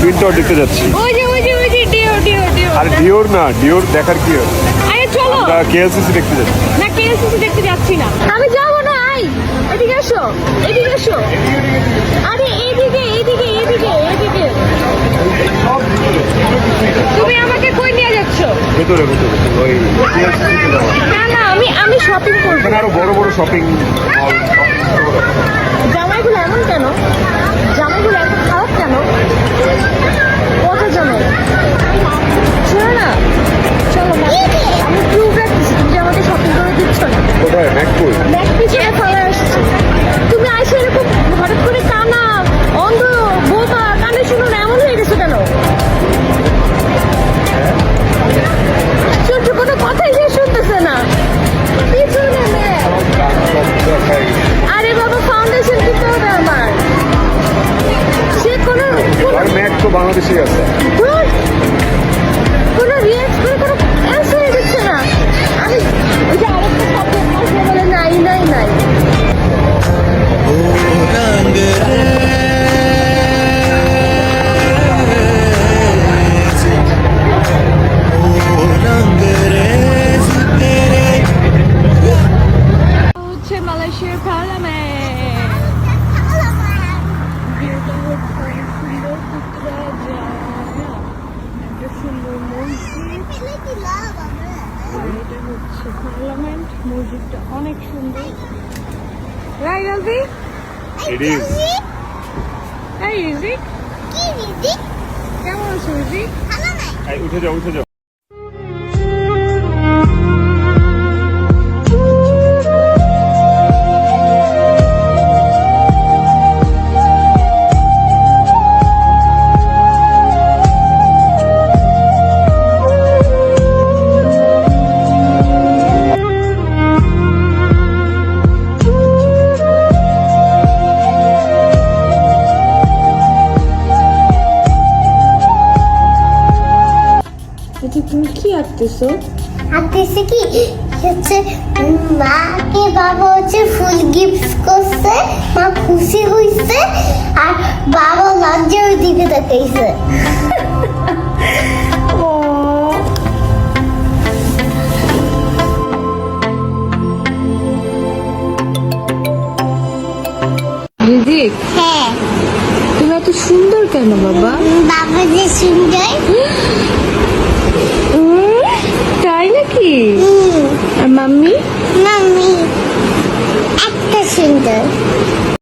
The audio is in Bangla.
টুইন টাওয়ার দেখতে যাচ্ছি। ওই যে ডিওর আর ডিওর না, ডিওর দেখার কি হয়? আরে চলো। আমরা কেএলসিসি দেখতে যাচ্ছি। না কেএলসিসি দেখতে যাচ্ছি না, আমি যাবো না। আই এদিকে এসো, এদিকে এসো। আরে এইদিকে তুমি আমাকে কই নিয়ে যাচ্ছ? ভেতরে ওই কেএলসিসি তে যাবো। না আমি শপিং করবো। এখানে আরো বড় বড় শপিং মল। জামাইগুলো এমন কেন? জামাইগুলো এত খারাপ কেন? কত জামাই? শোনো না, চলো না, আমি প্রুফ রাখতেছি, তুমি যে আমাকে শপিং করে দিচ্ছ না। কোথায় ম্যাকপুর? ব্যাগ পিছিয়ে ফেলে আসছে। তুমি আসে এরকম হঠাৎ করে কানা, অন্ধ, বোবা, কানে শুনো না, এমন হয়ে গেছো কেন? ছোট কোনো কথাই সে শুনতেছে না। পিছনে নে। আরে বাবা, ফাউন্ডেশন দিতে হবে আমার। সে কোনো আর ম্যাক তো বাংলাদেশি আছে। কোনো রিয়াক্ট করে কোনো অ্যান্সারই দিচ্ছে না। আমি ওই যে আরেকটা সাবজেক্ট আসলে বলে নাই। হচ্ছে মালয়েশিয়ার পার্লামেন্ট। ভিউটা হচ্ছে অনেক সুন্দর, দেখতে যায় একটা সুন্দর মসজিদ। আর এটা হচ্ছে পার্লামেন্ট, মসজিদটা অনেক সুন্দর। রাইট আলভি? It is. এই রিজিক, কেমন আছো রিজিক? এই উঠে যাও। আচ্ছা, তুমি কি আঁকতেছো? আঁকতেছে কি হচ্ছে, মাকে বাবা হচ্ছে ফুল গিফট করছে, মা খুশি হইছে, আর বাবা লজ্জার দিকে তাকাইছে। রিজিক, হ্যাঁ, তুমি এত সুন্দর কেন বাবা? বাবা যে সুন্দর। তাই নাকি? আর মাম্মি? মাম্মি একটা সুন্দর।